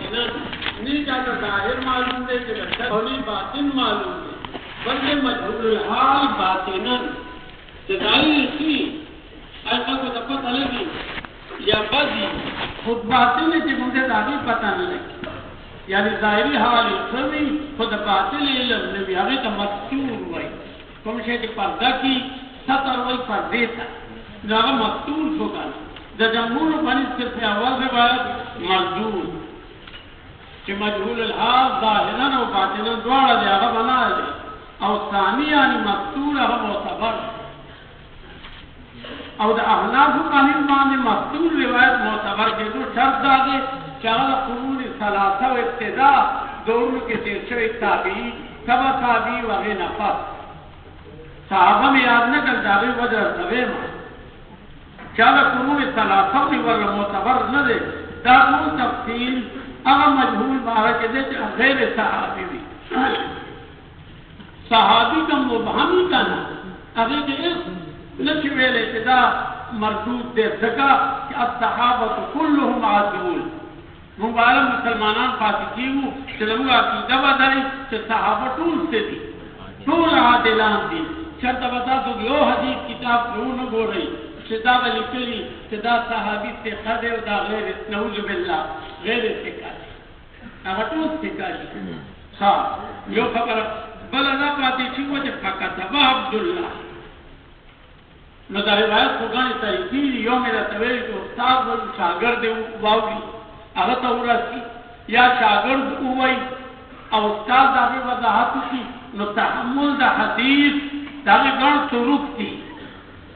باطنا नहीं जाता ज़ाहिर मालूम है कि रसोली बातिन मालूम है बल्कि मजहूल हाल बातिनन ज़ाहिर सी ऐसा को तो पता लगी या बदी खुद बातिन है कि मुझे दादी पता नहीं लगी यानी ज़ाहिरी हाल सभी खुद बातिन इल्म ने भी आगे का मस्तूर हुई तुम शेख पर्दा की सतर वही पर्दे था जहाँ मस्तूर होगा जमूर बनी सिर्फ आवाज़ बात मजदूर कि मजहूल हाल ज़ाहिरन और बातिनन द्वारा जगह बना है और सानी यानी मस्तूर है मोतबर और अहनाफ का निमान मस्तूर रिवायत मोतबर के तो शर्त आगे चार कुरून सलासा व इब्तिदा दोनों के देशों ताबी तबा ताबी वगे नफस साहबा में याद न कर दावे वजह सवे में चार कुरून सलासा में वर मोतबर न दे दारू तफसील अगर मजहूल बाहर के दे गैर सहाबी भी सहाबी का मुबहमी का ना अगर के इस नशवेले इब्तिदा मरदूद दे सका कि अब सहाबत कुल्लुहुम आदूल मुबारक मुसलमानान फातिकीहु चलूँ अकीदा बधाई कि सहाबा टूल से दी टूल आदिलान दी शर्त बता तो यो हदीस किताब क्यों न गो रही सिदा लिखली सिदा सहाबी से खदे उदा गैर नऊज बिल्लाह गैर से काजी अगर टूल से काजी हाँ यो खबर बलना पाती थी वो जब फका था अब्दुल्लाह नज़र रिवायत खुदानी तरीकी यो मेरा तवेल को उस्ताद बोल शागिर्द वावी अगर तौरसी या शागिर्द उवई और उस्ताद दावे वजाहत की न तहम्मुल द हदीस दावे गण तुरुक थी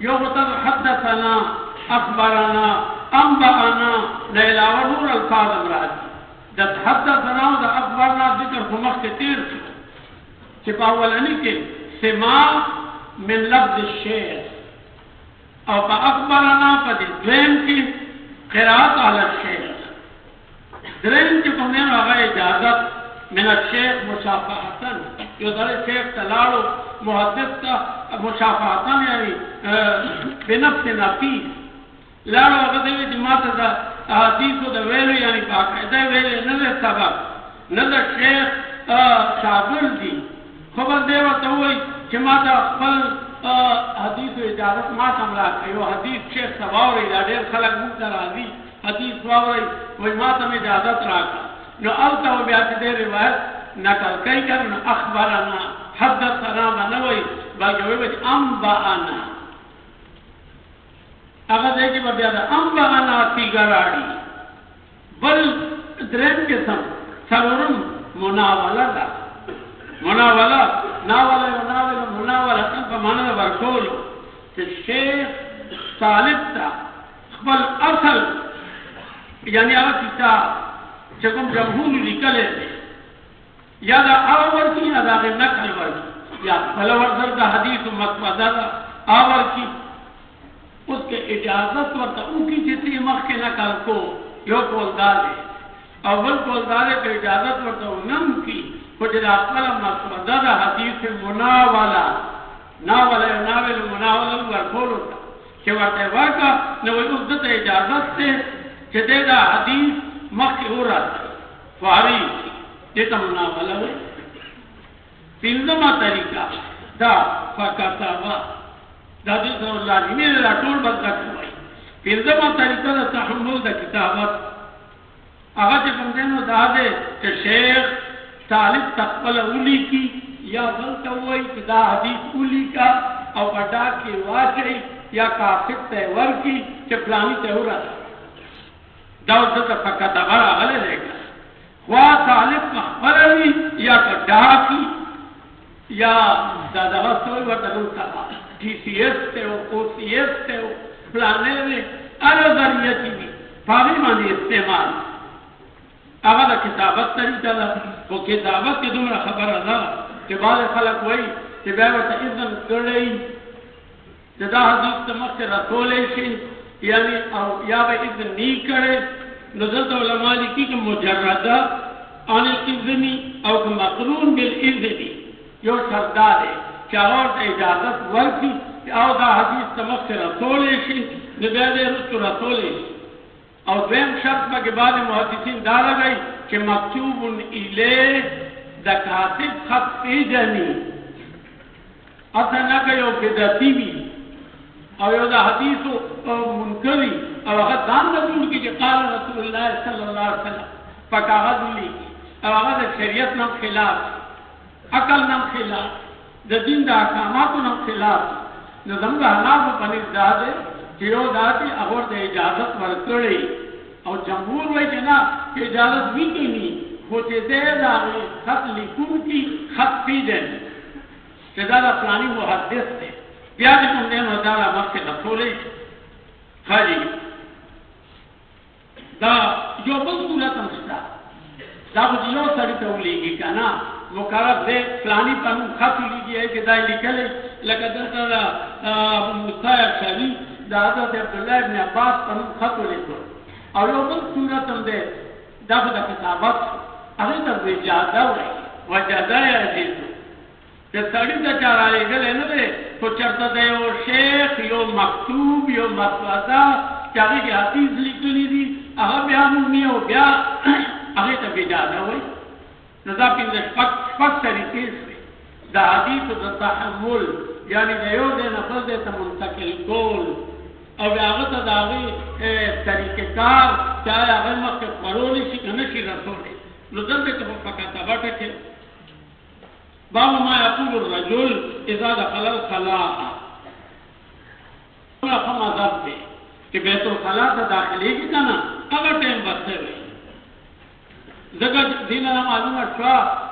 यो बता हदसना अखबरना अंबअना नैलावर नूर अल्फाज अमराज जब हदसना व अखबरना जिक्र हुमक के तीर छिपावलनी के सिमा मिन लफ्ज शेर और अखबरना पद द्वेम की क़िराअत अला शेख द्वेम की पमेन वगैरह इजाज़त मेरा शेख मुशाफ़ाहतन जो दरे शेख तलाड़ो मुहद्दिस का मुशाफ़ाहतन यानी बिनफ्स नफ़ीस लाड़ो अगर देवी जमात दा हदीस को दवेलो यानी बाकायदा वेले नज़र सबब नज़र शेख शागिर्द दी खबर देवा तो वही जमाता फल हदीस इजाज़त मा समला कयो हदीस शेख सवार इलाडेर खलक मुक्ता राजी हदीस वावर वही मा तम इजाज़त राखा न अलता वो ब्याज दे रिवायत नकल कई कर न अखबरना हदसना मनवई बल्कि वे बच अंबअना अगर देखिए बब्यादा अंबअना की गराड़ी बल द्रेन के सम सरुरम मुनावला दा मुनावला नावला मुनावला मुनावला का माना वर्कोल कि शेख तालिब था बल असल यानी अगर किताब जब जमहूर निकले या आवर की अदाग नकल वर्की या फलवर्जर का हदीस मतवदा आवर की उसके इजाजत वर्ता उनकी जितनी मख के नकल को यो कोलदार है अव्वल कोलदार के इजाजत वर्ता नम की कुछ रातवाला मतवदा हदीस मुनावला नावला नावल मुनावला वर्कोल होता कि वर्ते वाका न वो उद्दत इजाजत से जदेदा हदीस मख हो रहा फारी जेता मुनावला है पिंजमा तरीका दा फकातावा दादी सल्लल्लाहु अलैहि में राटोल बदला करवाई पिंजमा तरीका दा तहम्मुल दा किताबत आगा जब हमने नो दादे कि शेख तालिब तकबल उली की या बलता हुआ इब्तिदा हदीस उली का और बड़ा की वाकई या काफिर तहवर की कि फलानी तहवर दाऊद का फकातावा अगले रहेगा वह तालिब मखबरनी या कड्डा की या दादा सोई वतन का टीसीएस थे वो ओसीएस थे वो प्लाने में अलग जरिए की फावी मानी इस्तेमाल अगर किताबत तरीका ला वो किताबत की दुमरा खबर अदा कि बाद खलक वही कि बेवत इज़्ज़त गड़ई जदा हदीस तमक रसूल ऐसी यानी या वे इज़्ज़त नहीं करे नज़र उलमा लिखी कि मुजर्रदा अन इज़्नी और मक़रून बिल इज़्नी यो सरदार है क्या और इजाज़त वर्की और दा हदीस तमक रसूल ऐसी निबेदे रुस्क रसूल ऐसी और द्वैम शर्त पर के बाद मुहद्दिसीन डाला गई कि मक्तूबुन इले दकातिब खत पेजनी असा न कयो बिदती भी और योदा हदीस मुनकरी और अगर दान रसूल की क़ाल रसूलुल्लाह सल्लल्लाहु अलैहि वसल्लम पकागद लिखी और अगर शरीयत नाम खिलाफ अकल नाम खिलाफ दीन दा अहकामात नाम खिलाफ नजम का हनाफ बनिस दादे जो दादी अगर दे इजाजत वर्कड़े और जमहूर वही जना कि इजाजत भी की नहीं होते दे दागे खत लिखूं की खत पी देने दादा प्लानी मुहद्दिस थे ब्याज तुमने नजारा मत के रसोले हाजी दा जो बल सूरत अंशा दा बुझलो सड़ी तो लेगी का ना मुकरब दे प्लानी पर खत लीजिए है कि दाई लिखले लकदर अबू मुसा शरी दादा से अब्दुल्लाह इब्न अब्बास पर खत लिखो और वो बल सूरत हम दे दादा किताबत अरे तब ज्यादा वजदा है जब सड़ी का चारा ले गए ना दे तो चढ़ता दे वो शेख यो मकतूब यो मसवदा चाहे की हदीस लिखनी थी अगर ब्याह मुनी हो गया अरे तब ज्यादा हुई नज़ाब की पक तरीके से दा हदीस दा तहम्मुल यानी दयो दे नफल दे मुंतकिल गोल और आगत दागी तरीकेकार चाहे अगर मक परोली सी घनशी रसोले नजर दे तो पकाता बाटे के बाबू मा यक़ूलु रजुल इज़ा दख़ल ख़लाअ हम अज़ब थे कि बैतुल ख़ला से दाखिले की ना अगर टाइम बचते हुए जगत दिन मालूम है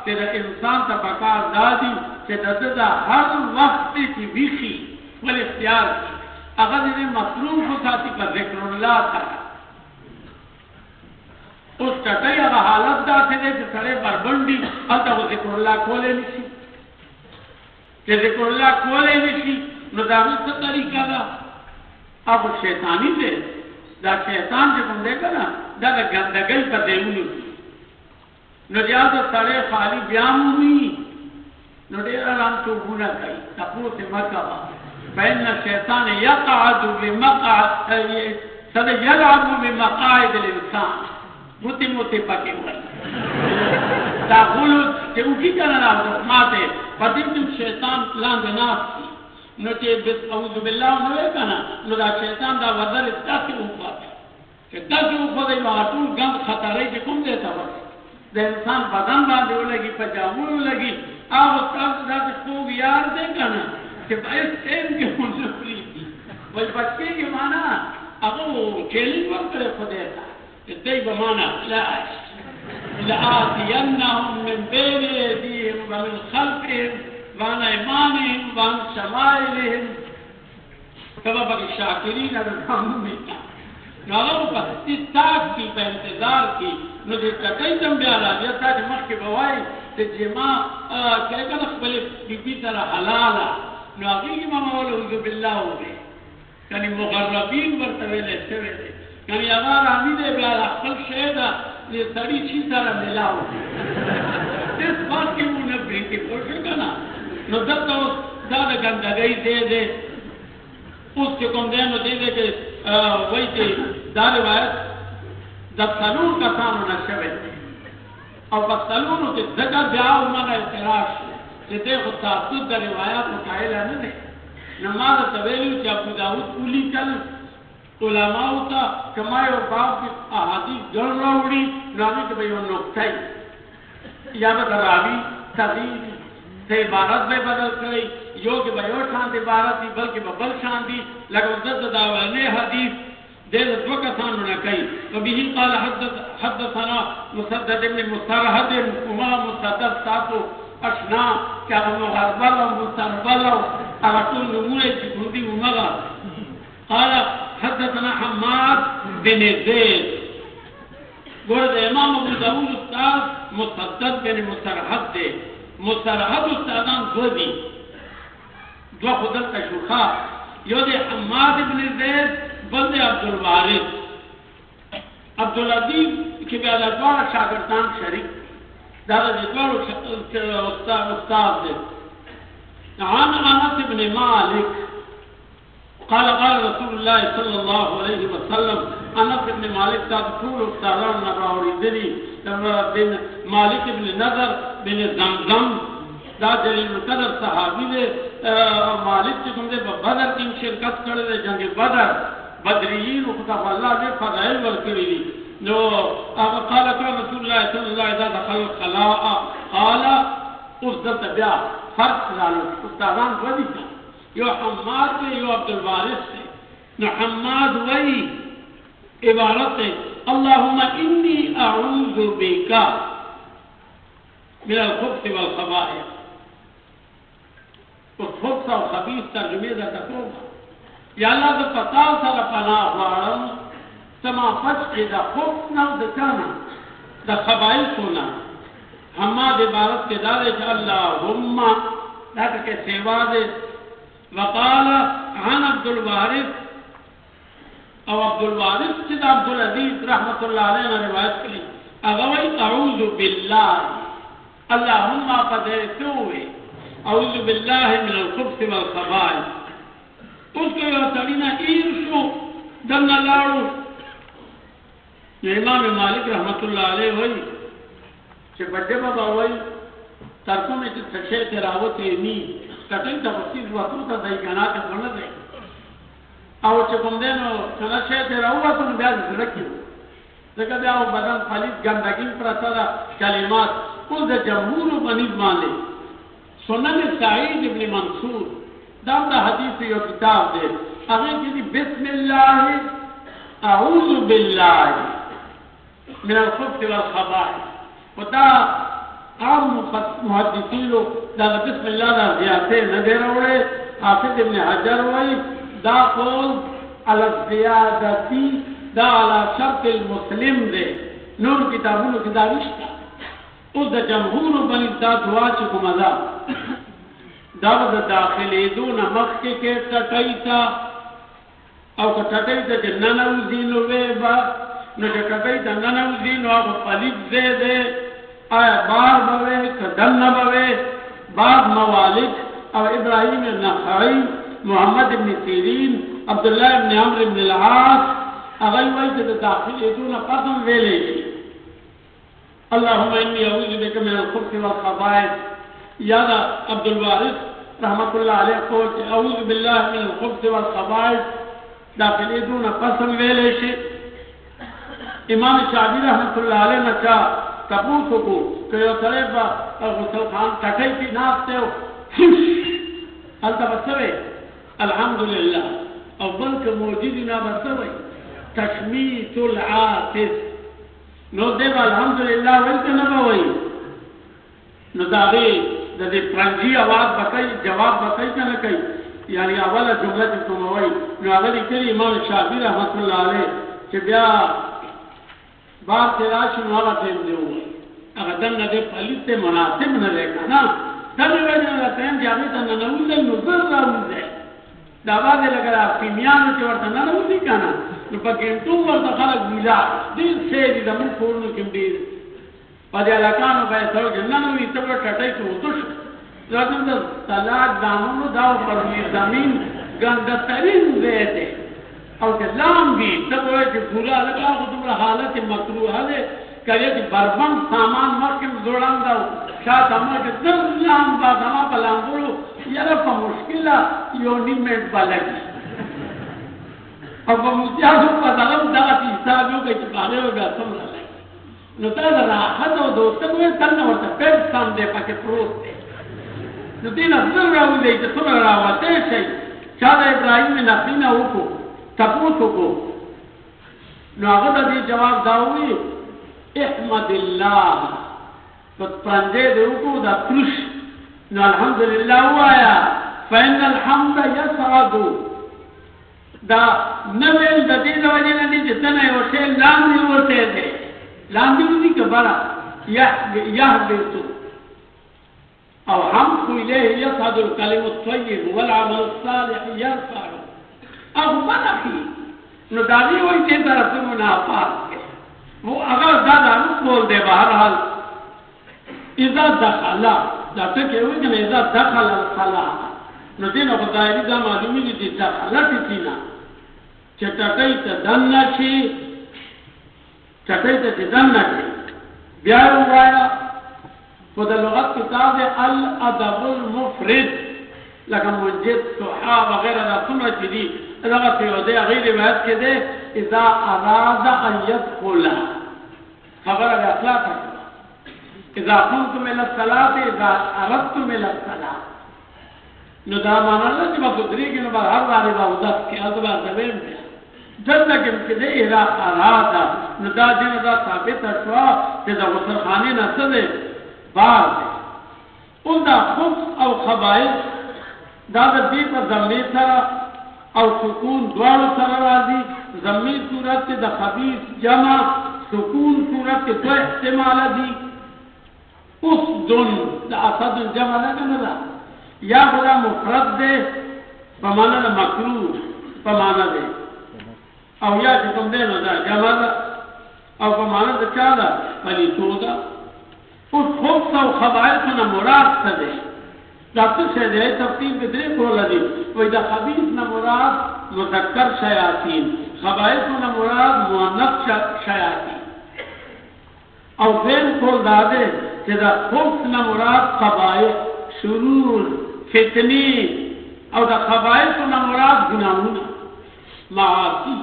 कि इंसान तबकार दादी के ददा हर वक्त की विखी वल इख्तियार की अगर इन्हें मसरूफ हो साथी का ज़िक्रुल्लाह था उस टटई अगर हालत दाते दे कि सड़े बरबंडी अतः वो ज़िक्रुल्लाह खोले नहीं कि ज़िक्रुल्लाह खोले नहीं नदामी से तरीका दा अब शैतानी दे दा शैतान जो तुम देखा ना दा गंदगी पर देवलू नजात सड़े खाली ब्याम हुई नडेरा राम तो गुना कई तपो से मकाबा बैन शैतान यक़अदु बिमक़अद ये सद यलअबु बिमक़ाइद इंसान मुति मुति पके हुए ताहुल के उठी करना माते पति तुम शैतान प्लान जनाब की नचे बिस्औज़ु बिल्लाह नवे कना नुदा शैतान दा वदर इतना से ऊपर के दस ऊपर दे मातू गंद खतरे के कुम देता बस दे इंसान बदन बांधे लगी पजामू लगी आप तब जाके खूब यार दे कना कि भाई सेम के मुंसफरी वही बच्चे के माना अब वो चैलेंज वर्क करे खुदे था इतने बमाना लआतियन्नहुम मिन बैनि अयदीहिम व मिन खल्फिहिम व अन अयमानिहिम व अन शमाइलिहिम सबब की शाकिरीन अलहम्दुलिल्लाह नालों का इस्ताक की पे इंतजार की मुझे कई तम ब्याला जैसा मख के बवाई ते जेमा कहकर खबले बीबी तरह हलाला नागी की मामा वाले उज़ु बिल्लाह हो गए यानी मुगर्रबीन बरतवेले सेवेले यानी अगर आमी दे ब्याला खल शेदा ये सड़ी छी तरह मिला हो इस बात की मुझे ब्रीति पोषण करना न जब तो ज़्यादा गंदगी दे उसके कौन देनो दे के वही के दार वायत जब सलून का सामना शवे और बस सलून के जगह ब्याह मना इतराश जे देखो तासुद दा रिवायत उठाएला ने नमाज तवेली के अबू दाऊद कुली चल उलमा होता कमाए और बाप की अहादीस जड़ राउड़ी नामी के भाई नोक्ताई या बदरावी तदीद से इबारत में बदल गई योग भयो शांति इबारत बल्कि बबल शांति लगो दावने हदीस दे दो का सामना कई कभी ही قال حدثنا مسدد بن مسرهد وما مسدد सातो अशना क्या हम गरबल और मुस्तरबल और तो नमूने की बुंदी उमगा قال حدثنا حماد بن زيد ورد امام ابو داود استاد مسدد بن مسرهد دے مسرهد استادان دودی دو خدل تشوخا یو دے حماد بن زيد بلد عبدالوارث عبدالعزیز کے بعد ادوار شاگردان شریک دادا ادوار استاد دے عن انس بن مالک قال قال رسول الله صلى الله عليه وسلم अनस इब्न मालिक का طول उस्तादान नबावरी दिली बिन मालिक इब्न नजर बिन जमजम दा जलील कदर सहाबी दे मालिक चिकुम दे बदर की शिरकत करे दे जंग बदर बदरियीन खुदा अल्लाह ने फजाइल वर करी नो अब قال रसूलुल्लाह सल्लल्लाहु अलैहि वसल्लम दखल खलाआ قال उस दत ब्या फर्क जानो उस्तादान वदी का यो हम्माद ने यो अब्दुल वारिस से न हम्माद वही इबारत है अल्लाहुम्मा इन्नी अऊज़ु बिका मिनल खुब्स वल खबाइस उस खुब्स और खबीस तर्जुमे दा तकोगा या अल्लाह तो पता सारा पनाह वारम समा फच के दा खुब्स ना दकाना दा खबाइस होना हम्माद इबारत के दारे अल्लाहुम्मा दा के सेवा दे वकाल आन अब्दुल वारिस और अब्दुल वारिस से अब्दुल अजीज रहमतुल्लाह अलैह ने रिवायत की अगवई अऊज़ु बिल्लाह अल्लाहुम्मा क़दरतु अऊज़ु बिल्लाह मिनल खुब्स वल खबाइस उसको यो तड़ीना ईर्षु दन्ना लाड़ू इमाम मालिक रहमतुल्लाह अलैह वही कि बड़े बाबा वही तर्कों में जो सचे तेरावत है नी कटिंग का बच्ची वस्तु का दही गना के बन दे आओ चकुंदे नो चना शे तेरा हुआ तो ब्याज रखियो देखा ब्याह बदन फलित गंदगी प्रसरा कलिमात कुल द जमहूर बनी माले सुनन सईद इब्न मंसूर दादा हदीस यो किताब दे अगे की बिस्मिल्लाह अऊज़ु बिल्लाह मिनल खुब्स वल खबाइस पता आम मुहद्दिसीन लोग दादा बिस्मिल्लाह दा ज़ियाते न दे रहे हाफिज इब्न हजर वही दा कौल अला ज़ियादती दा अला शर्त मुस्लिम दे नूर किताबों की दाविश्ता उस द जमहूर बनी दा दुआ चुको मजा दावद दाखिले दो नमक के टटाई था और टटाई ता जन्ना उज़ीन वेबा न टटाई ता नना उज़ीन और फलिक दे आया बार बवे कदन न बवे बाद मवालिक और इब्राहिम नखई मोहम्मद इब्न सीरीन अब्दुल्ला इब्न अम्र इब्न अल-आस अगल वही से दाखिल इतुना कसम वेले अल्लाहुम्मा इन्नी अऊज़ु बिका मिनल खुब्स वल खबाइस यादा अब्दुल वारिस रहमतुल्लाह अलैह को अऊज़ु बिल्लाह मिनल खुब्स वल खबाइस दाखिल इतुना कसम वेले से इमाम शाफी रहमतुल्लाह अलैह ने कहा कपूर को कयो करे बा गुसल खान टटई की नाचते हो हल तबसवे अल्हम्दुलिल्लाह और बल के मौजूद ना बसवे तशमीतुल आतिस नो देव अल्हम्दुलिल्लाह वल के न बवई न दागे दे फ्रंजी आवाज बकई जवाब बकई का न कई यानी अवल जुमला जो तुम वई न अगली के इमाम शाफी रहमतुल्लाह अलैह के ब्या बार तेरा शुनवाला टेम दे हुए अगर दन न दे फलित से मुनासिब न देखा ना दन वजह न टेम जावे तो न नउज़ नुज़र राउज़ दावा दे लगा पीमियान के वर्त न नउज़ का ना न पकें तू वर्त खालक मिला दिल से दी दम पूर्ण किंडी पदे लकान पे तो जन्नन में तब टटाई तो उतुश राजन द तलाक दामन दाव पर जमीन गंदतरीन दे दे और के लाम भी तब वो कि पूरा लगा को तुम्हारा हालत मकरूह है करे कि बरबम सामान मर के जोड़ान दाओ शायद हम के लाम बा दमा पलाम बोलो यार पर मुश्किल यो निमेट बालगी अब मुझे आज पता लग दाती हिसाबों के बारे में बात समझ ले नता राहत और दोस्त को तन और पेट सामने पाके प्रोत दे नदीना जरूर दे तो सुन रहा होते है शायद इब्राहिम ने नबीना को तपूत को नागद दी जवाब दावी इहमदिल्लाह तो पंजे देखो दा कृष न अल्हम्दुलिल्लाह हुआ फैनल हम्द यसअदु दा नवेल ददी वजह ने जितने होते लाम नहीं होते थे लाम भी के बड़ा यह बेतु और हम इलेह यसअदुल कलिमुत तय्यिब वल अमल सालिह यरफअ अब मनफी न दादी वही से तरफ से मुनाफात के वो अगर दादा बोल दे बहरहाल इज़ा दखला जाते के हुए कि इज़ा दखला खला न दिन अब दायरी दा मालूमी की दखला थी ना चटकई त दन्ना छी चटई त दन्ना छी बिया हुआ खुद लुगत किताब अल अदबुल मुफरद लगा मुजिद सुहा वगैरह ना सुना चीज़ी लगा फिर गैर रिवायत के दे इज़ा अरादा अन यदखुला खबर अगर अखला था इज़ा कुन्तुम इला सलात इज़ा अरदतुम इला सलात नुदा माना जब गुजरी के नुबा हर वाले बाउदा के अदबा ज़मीन में जब तक इनके दे इरा अरादा नुदा जिन दा साबित अशवा जिदा गुस्र खाने न सदे बार दे उनका खुब्स और खबाइस दादा दी पर ज़मीन सरा और सुकून द्वार सरा राजी ज़मीन सूरत के द खबीस जमा सुकून सूरत के तो इस्तेमाल दी उस दुन द असद जमा लगा ना या बड़ा मुफरद दे पमाना न मकरू पमाना दे और या कि तुम दे ना जमा और पमाना तो चाला पली तोदा उस खुब्स और खबाइस न मुराद सदे डॉक्टर से दे तफसील के दे को लगी वही द खबीस न मुराद मुज़क्कर शयातीन खबाइस न मुराद मुअन्नस शयातीन और फिर खोल दादे कि द खुब्स न मुराद खबाइस शुरूर फितनी और द खबाइस न मुराद गुनाहून मासी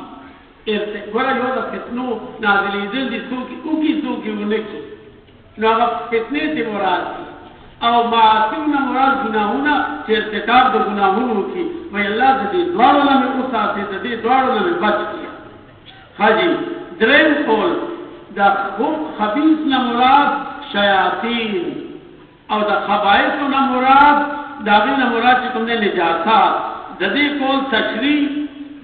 इर्ते गोरा यो द फितनो नाज़िली दी सूकी उन्हें ना फितने से मुराद और मासी न मुराद गुनाहून के इर्तिकाब द गुनाहून की वही अल्लाह से द्वारों में उस आते से द्वारों में बच किया हाजी द्रेन कोल द खबीस न मुराद शयातीन और द खबाइस न मुराद दादी न मुराद कि तुमने निजाता जदी कोल तशरी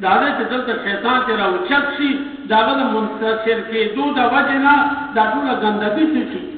दादे से चलते शैतान तेरा उचक सी दादा मुंतशिर के दो द वजना दादू गंदगी से